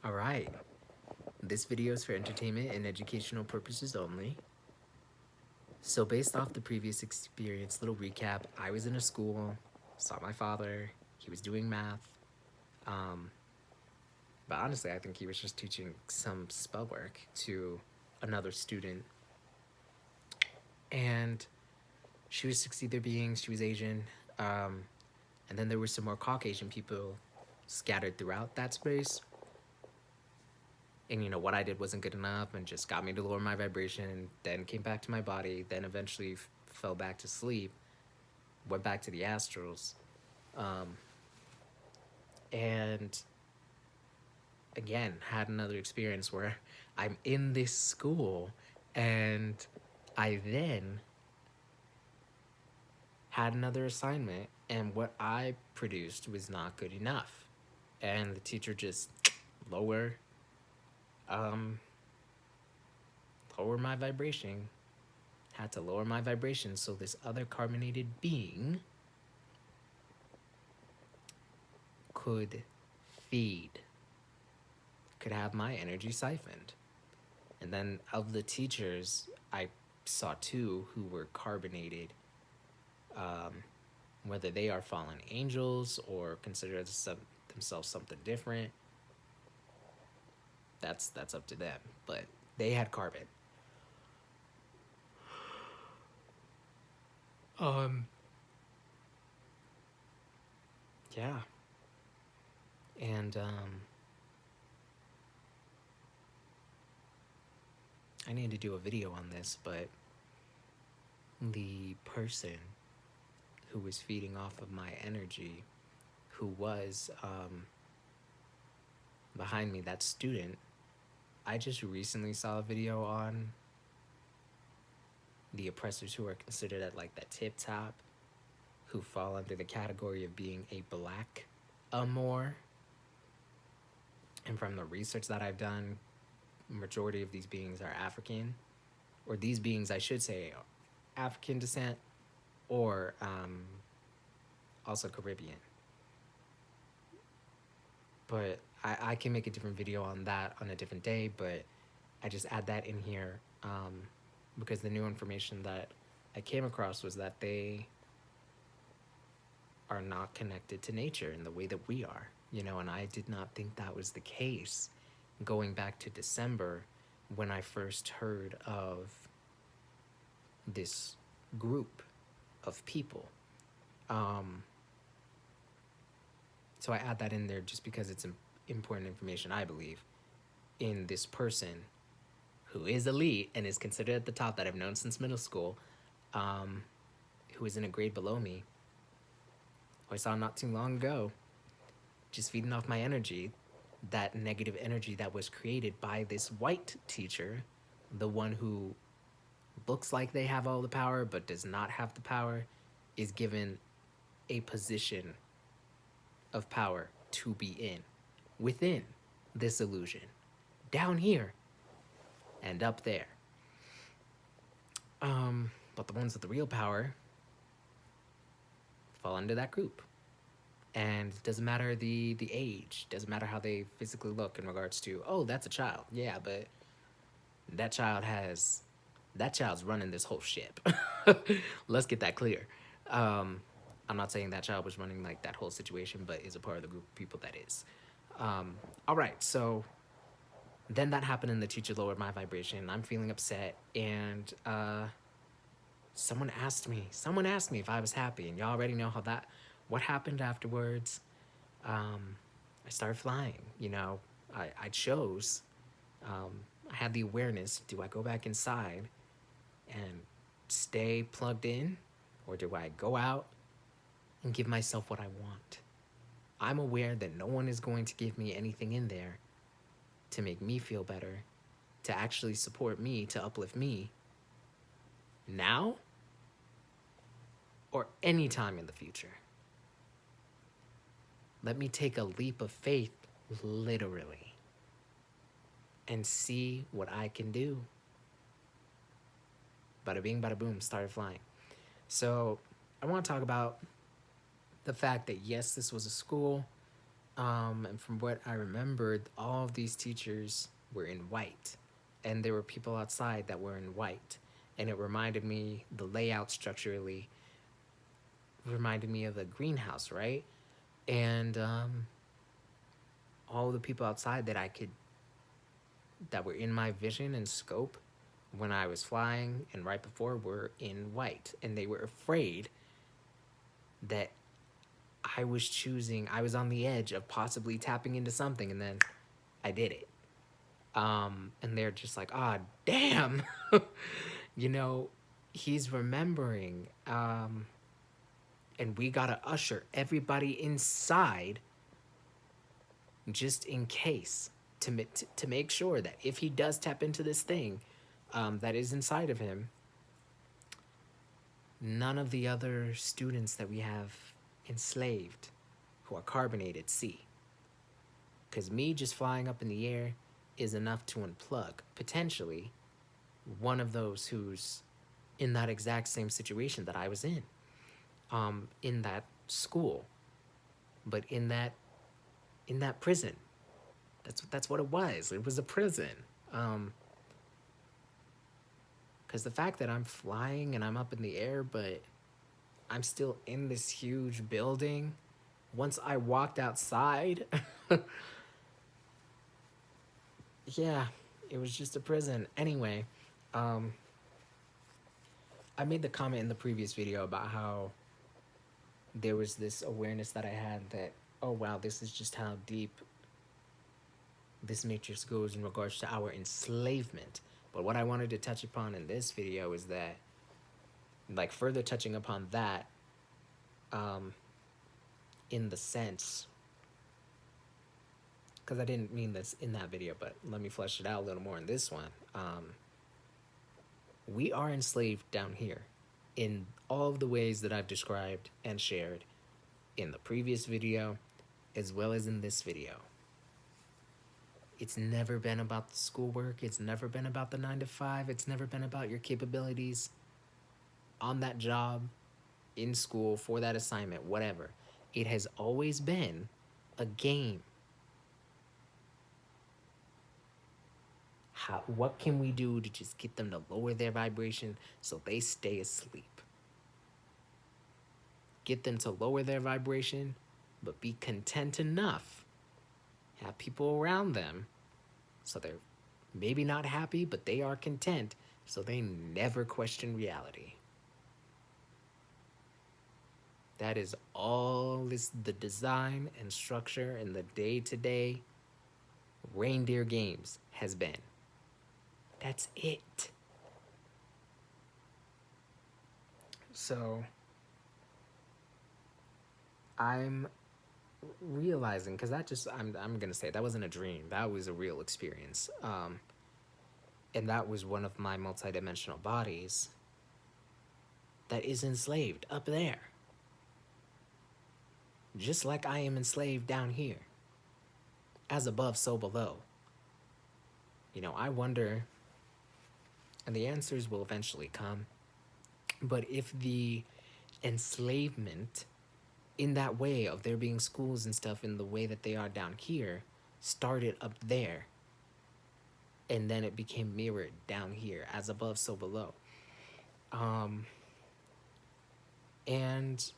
Alright, this video is for entertainment and educational purposes only. So based off the previous experience, little recap, I was in a school, saw my father, he was doing math, um, but honestly I think he was just teaching some spell work to another student. And she was 60 beings, she was Asian, and then there were some more Caucasian people scattered throughout that space. And what I did wasn't good enough and just got me to lower my vibration, then came back to my body, then eventually fell back to sleep, went back to the astrals, um, and again had another experience where I'm in this school and I then had another assignment and what I produced was not good enough, and the teacher just lower um lower my vibration, had to lower my vibration so this other carbonated being could feed, could have my energy siphoned. And then of the teachers, I saw two who were carbonated, whether they are fallen angels or consider themselves something different. That's up to them. But they had carbon. Um. Yeah. And I need to do a video on this, but the person who was feeding off of my energy, who was behind me, that student, I just recently saw a video on the oppressors who are considered at like that tip top, who fall under the category of being a black Amor. And from the research that I've done, majority of these beings are African, or these beings, I should say, African descent, or also Caribbean. But I can make a different video on that on a different day, but I just add that in here because the new information that I came across was that they are not connected to nature in the way that we are, and I did not think that was the case going back to December when I first heard of this group of people. So I add that in there just because it's important information, I believe, in this person who is elite and is considered at the top, that I've known since middle school, who is in a grade below me, who I saw not too long ago, just feeding off my energy, that negative energy that was created by this white teacher, the one who looks like they have all the power but does not have the power, is given a position of power to be in, within this illusion, down here and up there. But the ones with the real power fall under that group. And it doesn't matter the age, doesn't matter how they physically look in regards to, oh, that's a child. Yeah, but that child's running this whole ship. Let's get that clear. I'm not saying that child was running like that whole situation, but is a part of the group of people that is. All right, so then that happened and the teacher lowered my vibration. I'm feeling upset, and someone asked me if I was happy, and y'all already know what happened afterwards. I started flying. I chose. I had the awareness. Do I go back inside and stay plugged in, or do I go out and give myself what I want? I'm aware that no one is going to give me anything in there to make me feel better, to actually support me, to uplift me now or any time in the future. Let me take a leap of faith, literally, and see what I can do. Bada bing, bada boom, started flying. So I want to talk about the fact that yes, this was a school, And from what I remembered, all of these teachers were in white, and there were people outside that were in white, and it reminded me, the layout structurally reminded me of a greenhouse, right? And all the people outside that were in my vision and scope when I was flying and right before were in white, and they were afraid that I was on the edge of possibly tapping into something, and then I did it. And they're just like, ah, oh, damn, you know, he's remembering. And we gotta usher everybody inside just in case to make sure that if he does tap into this thing that is inside of him, none of the other students that we have enslaved who are carbonated see. Because me just flying up in the air is enough to unplug, potentially, one of those who's in that exact same situation that I was in that school, but in that prison. That's what it was. It was a prison. Because the fact that I'm flying and I'm up in the air, but I'm still in this huge building. Once I walked outside, yeah, it was just a prison. Anyway, um, I made the comment in the previous video about how there was this awareness that I had that, oh wow, this is just how deep this matrix goes in regards to our enslavement. But what I wanted to touch upon in this video is that, like, further touching upon that, um, in the sense, because I didn't mean this in that video, but let me flesh it out a little more in this one. We are enslaved down here in all of the ways that I've described and shared in the previous video, as well as in this video. It's never been about the schoolwork. It's never been about the 9 to 5. It's never been about your capabilities on that job, in school, for that assignment, whatever. It has always been a game. What can we do to just get them to lower their vibration so they stay asleep? Get them to lower their vibration, but be content enough. Have people around them so they're maybe not happy, but they are content, so they never question reality. That is all the design and structure and the day-to-day reindeer games has been. That's it. So I'm realizing, because I'm gonna say that wasn't a dream, that was a real experience, and that was one of my multidimensional bodies that is enslaved up there, just like I am enslaved down here. As above, so below. I wonder, and the answers will eventually come, but if the enslavement in that way of there being schools and stuff in the way that they are down here started up there, and then it became mirrored down here, as above, so below. And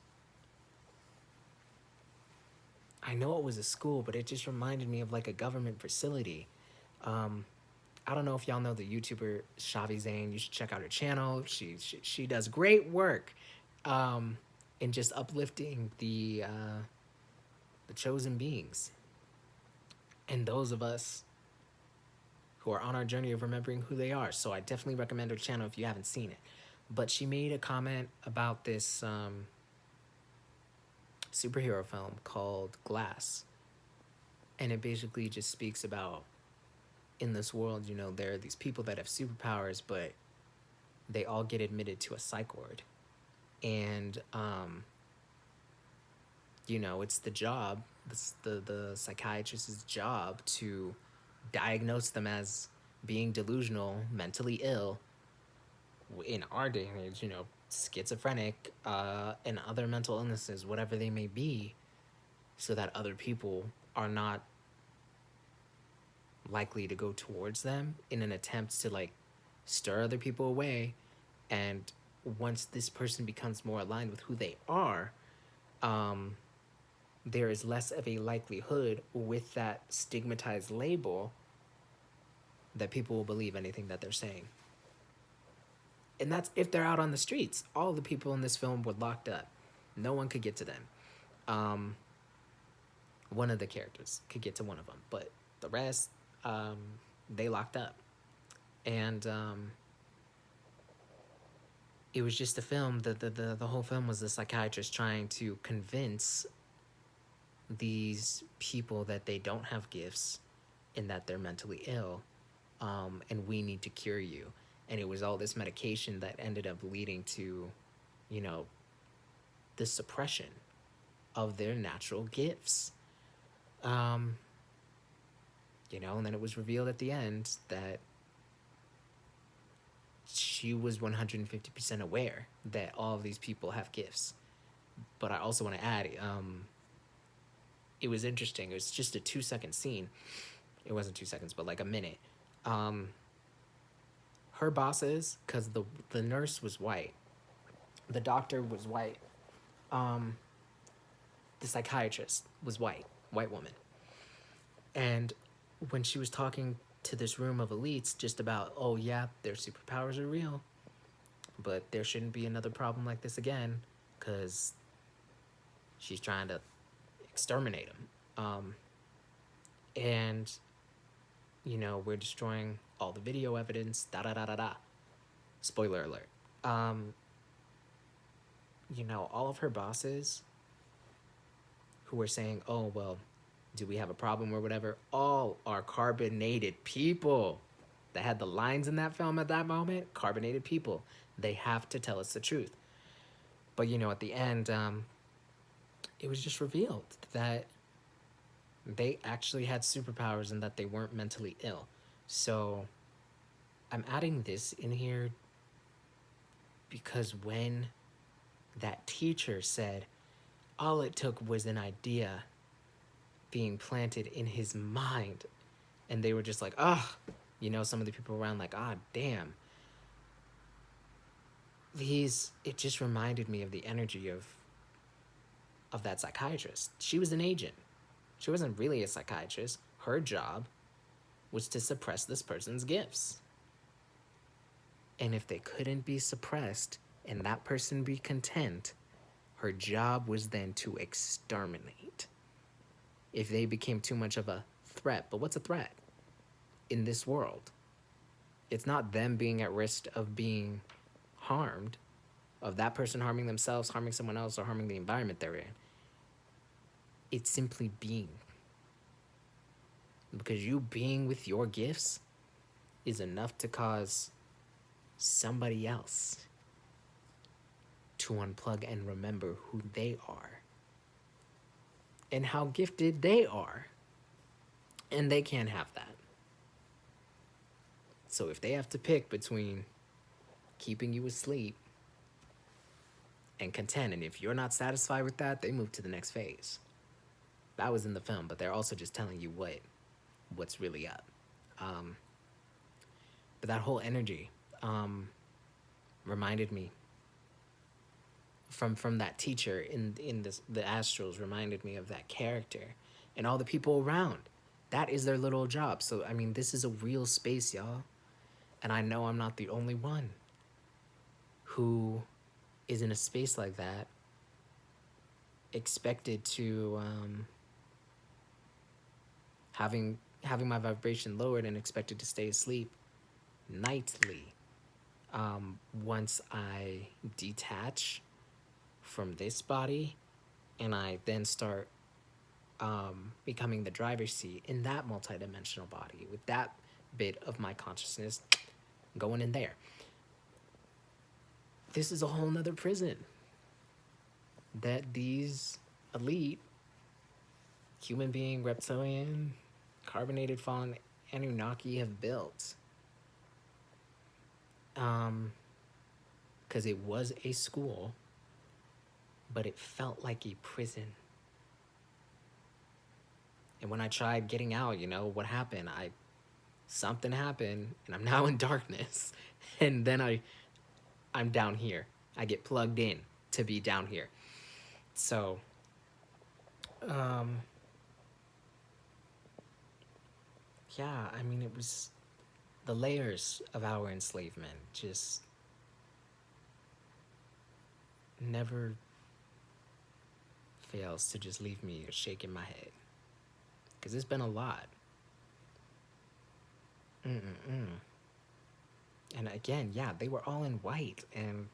I know it was a school, but it just reminded me of like a government facility. I don't know if y'all know the YouTuber Shavi Zane. You should check out her channel. She does great work in just uplifting the chosen beings and those of us who are on our journey of remembering who they are. So I definitely recommend her channel if you haven't seen it. But she made a comment about this superhero film called Glass. And it basically just speaks about, in this world, there are these people that have superpowers, but they all get admitted to a psych ward. And, it's the job, the psychiatrist's job to diagnose them as being delusional, mentally ill, in our day and age, schizophrenic, and other mental illnesses, whatever they may be, so that other people are not likely to go towards them in an attempt to like stir other people away. And once this person becomes more aligned with who they are, um, there is less of a likelihood with that stigmatized label that people will believe anything that they're saying. And that's if they're out on the streets. All the people in this film were locked up. No one could get to them. Um, one of the characters could get to one of them, but the rest, um, they locked up. And it was just a film. The whole film was the psychiatrist trying to convince these people that they don't have gifts and that they're mentally ill, and we need to cure you. And it was all this medication that ended up leading to, you know, the suppression of their natural gifts. Um, and then it was revealed at the end that she was 150% aware that all of these people have gifts. But I also want to add, it was interesting. It was just a 2-second scene. It wasn't 2 seconds, but like a minute. Her bosses, because the nurse was white, the doctor was white, the psychiatrist was white woman. And when she was talking to this room of elites just about, oh yeah, their superpowers are real, but there shouldn't be another problem like this again, because she's trying to exterminate them. And, we're destroying all the video evidence, da da da da da. Spoiler alert. All of her bosses who were saying, oh, well, do we have a problem or whatever, all are carbonated people that had the lines in that film at that moment. Carbonated people. They have to tell us the truth. But, at the end, it was just revealed that they actually had superpowers and that they weren't mentally ill. So I'm adding this in here because when that teacher said all it took was an idea being planted in his mind, and they were just like, some of the people around like, damn. It just reminded me of the energy of that psychiatrist. She was an agent. She wasn't really a psychiatrist. Her job was to suppress this person's gifts. And if they couldn't be suppressed and that person be content, her job was then to exterminate. If they became too much of a threat. But what's a threat in this world? It's not them being at risk of being harmed, of that person harming themselves, harming someone else, or harming the environment they're in. It's simply being. Because you being with your gifts is enough to cause somebody else to unplug and remember who they are and how gifted they are. And they can't have that. So if they have to pick between keeping you asleep and content, and if you're not satisfied with that, they move to the next phase. That was in the film, but they're also just telling you what's really up. But that whole energy reminded me from that teacher in the astrals, reminded me of that character and all the people around. That is their little job. So, I mean, this is a real space, y'all. And I know I'm not the only one who is in a space like that, expected to, having my vibration lowered and expected to stay asleep nightly. Once I detach from this body and I then start becoming the driver's seat in that multidimensional body with that bit of my consciousness going in there. This is a whole nother prison that these elite human being, reptilian, carbonated fawn Anunnaki have built. Because it was a school, but it felt like a prison. And when I tried getting out, what happened? I Something happened and I'm now in darkness. And then I'm down here. I get plugged in to be down here. So, um yeah, I mean, it was the layers of our enslavement just never fails to just leave me shaking my head, because it's been a lot. Mm-mm-mm. And again, yeah, they were all in white, and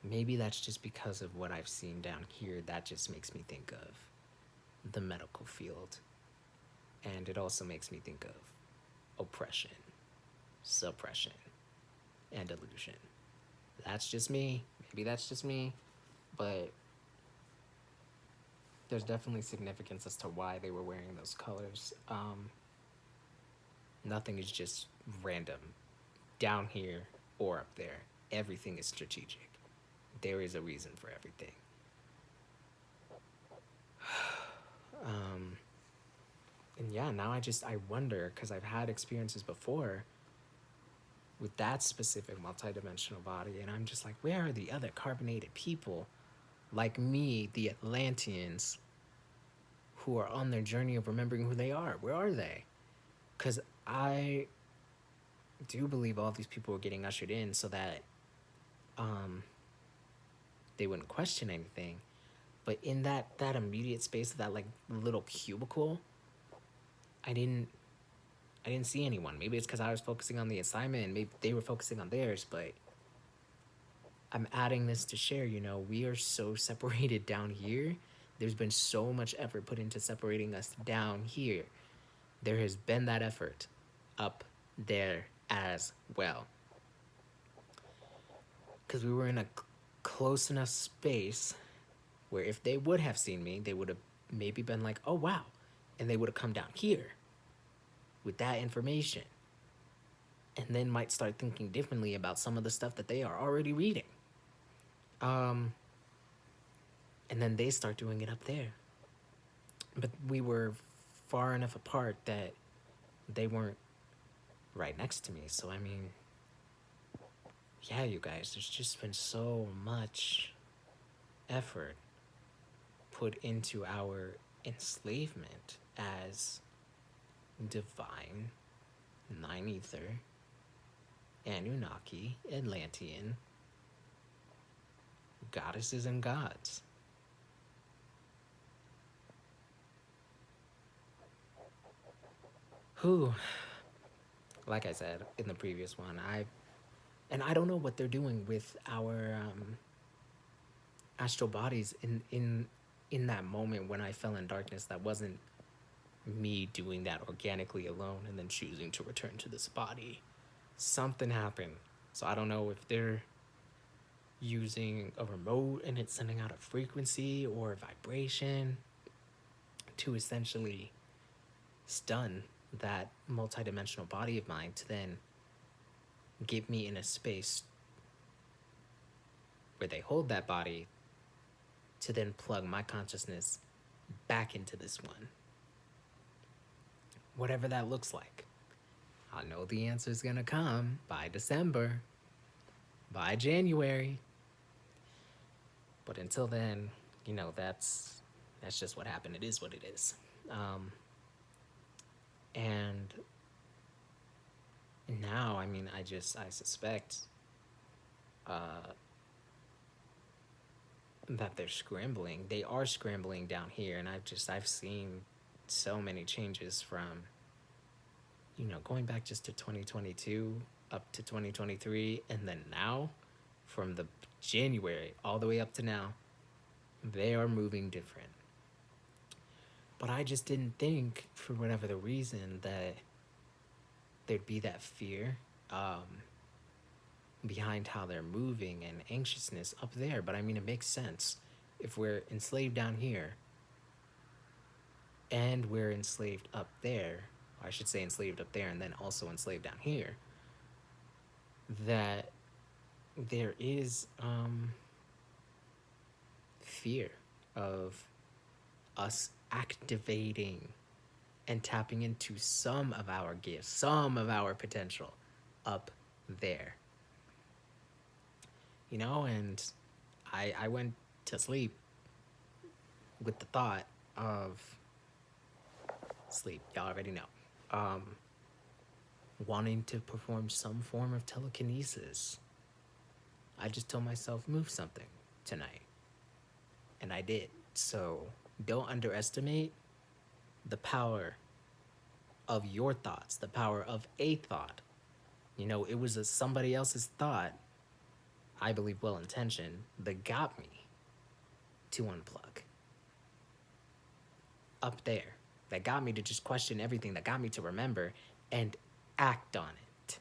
maybe that's just because of what I've seen down here. That just makes me think of the medical field, and it also makes me think of oppression, suppression, and illusion. That's just me. Maybe that's just me, but there's definitely significance as to why they were wearing those colors. Nothing is just random down here or up there. Everything is strategic. There is a reason for everything. Um, and yeah, now I wonder, because I've had experiences before with that specific multidimensional body, and I'm just like, where are the other carbonated people like me, the Atlanteans, who are on their journey of remembering who they are? Where are they? Because I do believe all these people were getting ushered in so that um, they wouldn't question anything. But in that immediate space of that like little cubicle, I didn't I didn't see anyone. Maybe it's because I was focusing on the assignment and maybe they were focusing on theirs. But I'm adding this to share. We are so separated down here. There's been so much effort put into separating us down here. There has been that effort up there as well, because we were in a close enough space where if they would have seen me, they would have maybe been like, oh, wow. And they would have come down here with that information, and then might start thinking differently about some of the stuff that they are already reading. Um, and then they start doing it up there. But we were far enough apart that they weren't right next to me. So, I mean, yeah, you guys, there's just been so much effort put into our enslavement as divine, nine ether, Anunnaki, Atlantean, goddesses and gods. Who, like I said in the previous one, I don't know what they're doing with our astral bodies in that moment when I fell in darkness. That wasn't me doing that organically alone and then choosing to return to this body. Something happened. So I don't know if they're using a remote and it's sending out a frequency or a vibration to essentially stun that multidimensional body of mine to then get me in a space where they hold that body to then plug my consciousness back into this one. Whatever that looks like. I know the answer is gonna come by December, by January. But until then, that's just what happened. It is what it is. And now, I mean, I suspect that they're scrambling. They are scrambling down here, and I've seen so many changes from, going back just to 2022 up to 2023, and then now, from the January all the way up to now, they are moving different. But I just didn't think, for whatever the reason, that there'd be that fear behind how they're moving and anxiousness up there. But I mean, it makes sense. If we're enslaved down here and we're enslaved up there, or I should say enslaved up there and then also enslaved down here, that there is fear of us activating and tapping into some of our gifts, some of our potential up there. And I went to sleep with the thought of sleep, y'all already know. Um, Wanting to perform some form of telekinesis. I just told myself, move something tonight. And I did. So don't underestimate the power of your thoughts, the power of a thought. It was somebody else's thought, I believe well intentioned, that got me to unplug. Up there. That got me to just question everything, that got me to remember and act on it.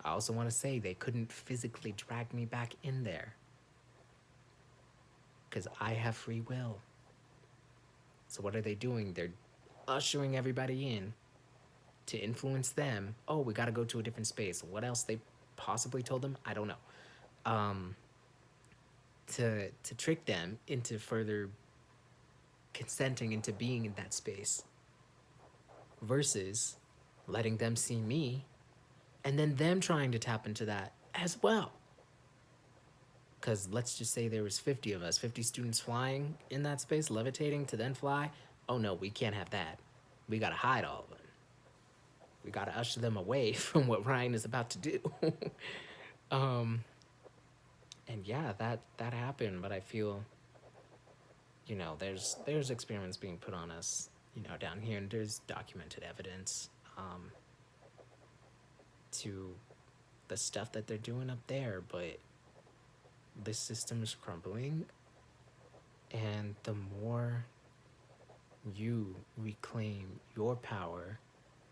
I also want to say they couldn't physically drag me back in there because I have free will. So what are they doing? They're ushering everybody in to influence them. Oh, we got to go to a different space. What else they possibly told them? I don't know. To trick them into further consenting into being in that space versus letting them see me and then them trying to tap into that as well. Because let's just say there was 50 of us, 50 students flying in that space, levitating to then fly. Oh no, we can't have that. We gotta hide all of them. We gotta usher them away from what Ryan is about to do. And yeah, that happened, but I feel, there's experiments being put on us, down here, and there's documented evidence to the stuff that they're doing up there, but this system is crumbling, and the more you reclaim your power,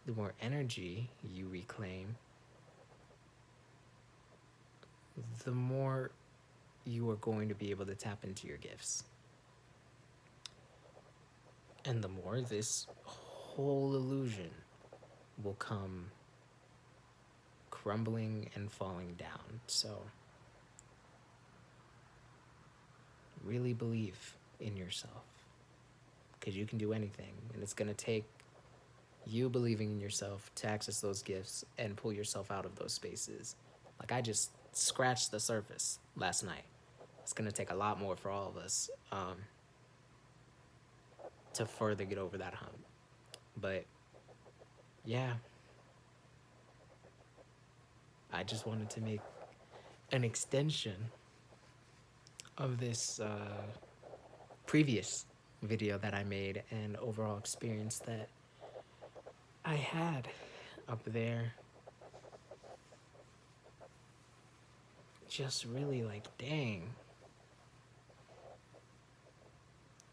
the more energy you reclaim, the more you are going to be able to tap into your gifts. And the more this whole illusion will come crumbling and falling down. So really believe in yourself, because you can do anything, and it's going to take you believing in yourself to access those gifts and pull yourself out of those spaces. Like, I just scratched the surface last night. It's going to take a lot more for all of us to further get over that hump. But yeah, I just wanted to make an extension of this previous video that I made and overall experience that I had up there. Just really like, dang.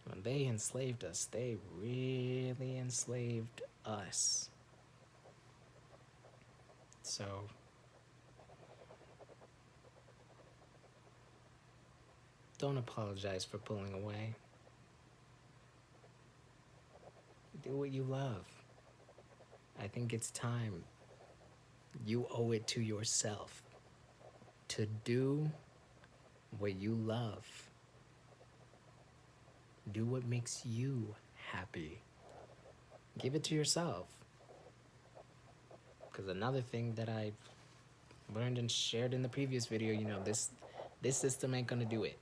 When they enslaved us, they really enslaved us. So don't apologize for pulling away. Do what you love. I think it's time. You owe it to yourself to do what you love. Do what makes you happy. Give it to yourself. Because another thing that I learned and shared in the previous video, this system ain't gonna do it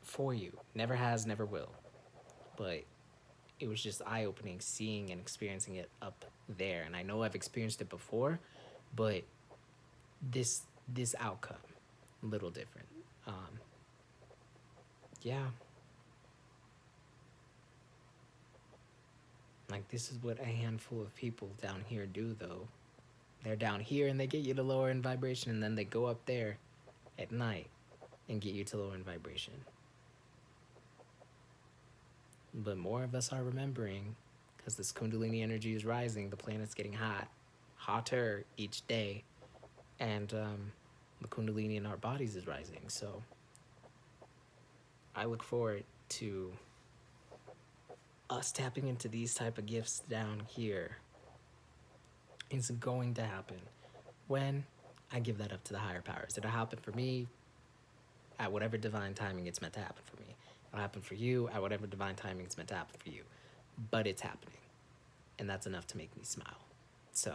for you. Never has, never will. But it was just eye-opening seeing and experiencing it up there. And I know I've experienced it before, but this outcome, a little different. Yeah. Like, this is what a handful of people down here do, though. They're down here and they get you to lower in vibration, and then they go up there at night and get you to lower in vibration. But more of us are remembering, because this Kundalini energy is rising, the planet's getting hotter each day, and the Kundalini in our bodies is rising. So I look forward to us tapping into these type of gifts down here. It's going to happen when I give that up to the higher powers. It'll happen for me at whatever divine timing it's meant to happen for me. It'll happen for you at whatever divine timing is meant to happen for you. But it's happening. And that's enough to make me smile. So,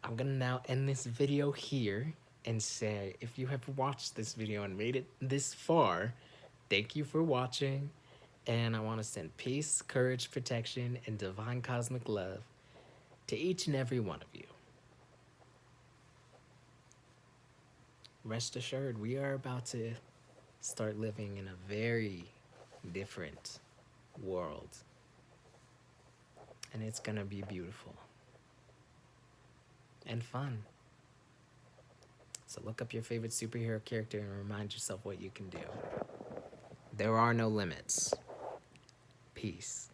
I'm gonna now end this video here and say if you have watched this video and made it this far, thank you for watching. And I want to send peace, courage, protection, and divine cosmic love to each and every one of you. Rest assured, we are about to start living in a very different world. And it's gonna be beautiful and fun. So look up your favorite superhero character and remind yourself what you can do. There are no limits. Peace.